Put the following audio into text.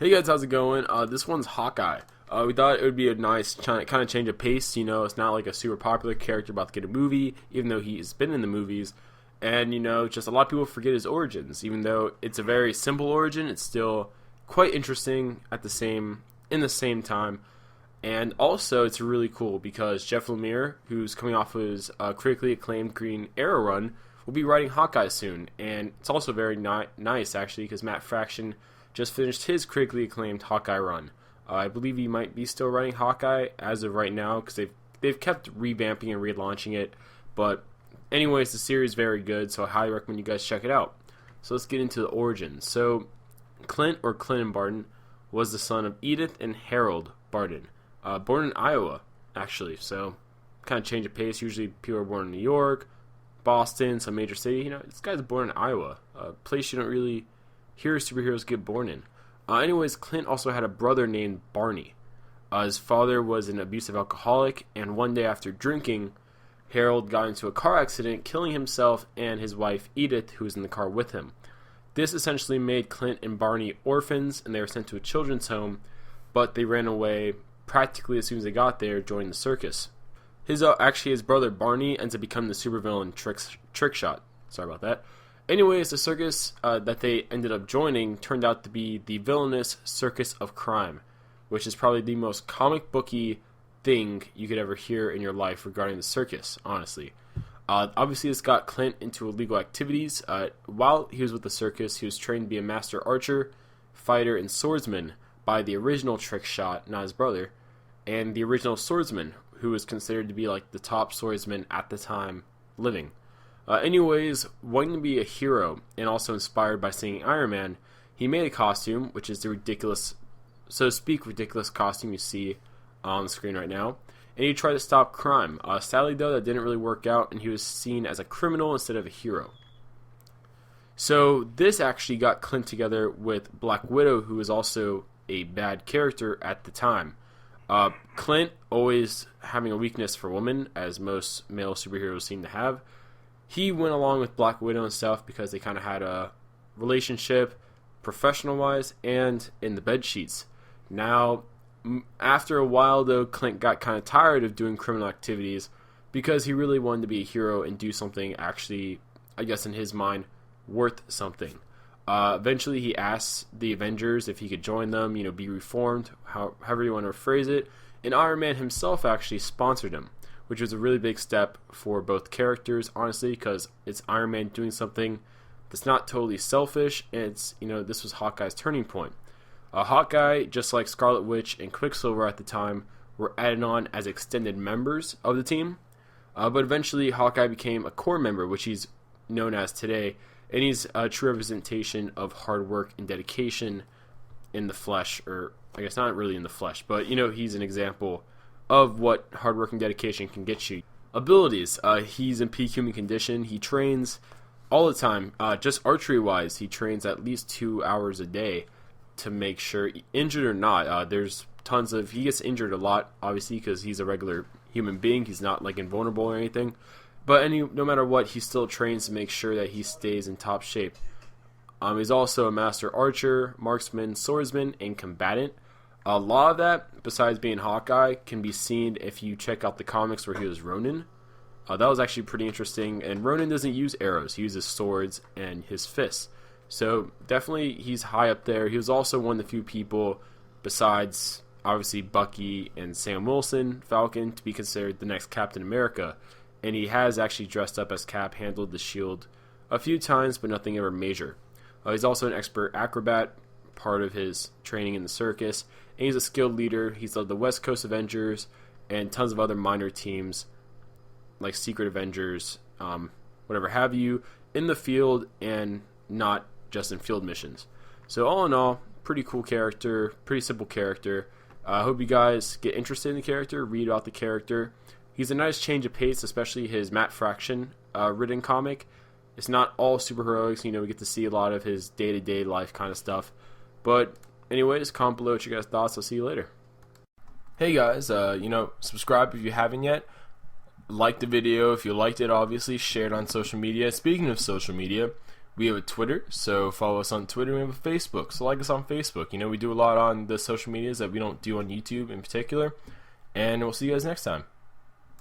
Hey guys, how's it going? This one's Hawkeye. We thought it would be a nice kind of change of pace. You know, it's not like a super popular character about to get a movie, even though he's been in the movies. And, you know, just a lot of people forget his origins. Even though it's a very simple origin, it's still quite interesting in the same time. And also, it's really cool because Jeff Lemire, who's coming off of his critically acclaimed Green Arrow run, will be writing Hawkeye soon. And it's also very nice, actually, because Matt Fraction just finished his critically acclaimed Hawkeye run. I believe he might be still writing Hawkeye as of right now because they've kept revamping and relaunching it. But anyways, the series is very good, so I highly recommend you guys check it out. So let's get into the origins. So Clint, or Clinton Barton, was the son of Edith and Harold Barton, born in Iowa, actually. So kind of change of pace. Usually people are born in New York, Boston, some major city. You know, this guy's born in Iowa, a place you don't really hear superheroes get born in. Anyways, Clint also had a brother named Barney. His father was an abusive alcoholic, and one day after drinking, Harold got into a car accident, killing himself and his wife Edith, who was in the car with him. This essentially made Clint and Barney orphans, and they were sent to a children's home, but they ran away practically as soon as they got there, joining the circus. His brother Barney ends up becoming the supervillain Trick Shot. Sorry about that. Anyways, the circus that they ended up joining turned out to be the villainous Circus of Crime, which is probably the most comic booky thing you could ever hear in your life regarding the circus, honestly. Obviously, this got Clint into illegal activities. While he was with the circus, he was trained to be a master archer, fighter, and swordsman by the original Trick Shot, not his brother, and the original swordsman, who was considered to be like the top swordsman at the time living. Anyways, wanting to be a hero and also inspired by seeing Iron Man, he made a costume, which is the ridiculous, so to speak, ridiculous costume you see on the screen right now. And he tried to stop crime. Sadly, though, that didn't really work out, and he was seen as a criminal instead of a hero. So this actually got Clint together with Black Widow, who was also a bad character at the time. Clint, always having a weakness for women, as most male superheroes seem to have, he went along with Black Widow and stuff because they kind of had a relationship, professional-wise, and in the bed sheets. Now, after a while, though, Clint got kind of tired of doing criminal activities because he really wanted to be a hero and do something actually, I guess in his mind, worth something. Eventually, he asked the Avengers if he could join them, you know, be reformed, however you want to phrase it, and Iron Man himself actually sponsored him, which was a really big step for both characters, honestly, because it's Iron Man doing something that's not totally selfish, and it's, you know, this was Hawkeye's turning point. Hawkeye, just like Scarlet Witch and Quicksilver at the time, were added on as extended members of the team, but eventually Hawkeye became a core member, which he's known as today, and he's a true representation of hard work and dedication in the flesh, or I guess not really in the flesh, but, you know, he's an example of what hard work and dedication can get you. Abilities, he's in peak human condition. He trains all the time. Just archery-wise, he trains at least 2 hours a day to make sure, injured or not, there's tons of, he gets injured a lot, obviously, because he's a regular human being. He's not, like, invulnerable or anything. But no matter what, he still trains to make sure that he stays in top shape. He's also a master archer, marksman, swordsman, and combatant. A lot of that, besides being Hawkeye, can be seen if you check out the comics where he was Ronin. That was actually pretty interesting, and Ronin doesn't use arrows. He uses swords and his fists. So definitely he's high up there. He was also one of the few people, besides obviously Bucky and Sam Wilson, Falcon, to be considered the next Captain America. And he has actually dressed up as Cap, handled the shield a few times, but nothing ever major. He's also an expert acrobat, part of his training in the circus, and he's a skilled leader. He's led the West Coast Avengers and tons of other minor teams like Secret Avengers, whatever have you, in the field and not just in field missions. So all in all, pretty cool character, pretty simple character. I hope you guys get interested in the character, read about the character. He's a nice change of pace, especially his Matt Fraction written comic. It's not all superheroics, you know, we get to see a lot of his day-to-day life kind of stuff. But anyways, comment below what you guys thoughts. I'll see you later. Hey guys, you know, subscribe if you haven't yet. Like the video if you liked it, obviously. Share it on social media. Speaking of social media, We have a Twitter, so follow us on Twitter. We have a Facebook, so like us on Facebook. You know, we do a lot on the social medias that we don't do on YouTube in particular. And we'll see you guys next time.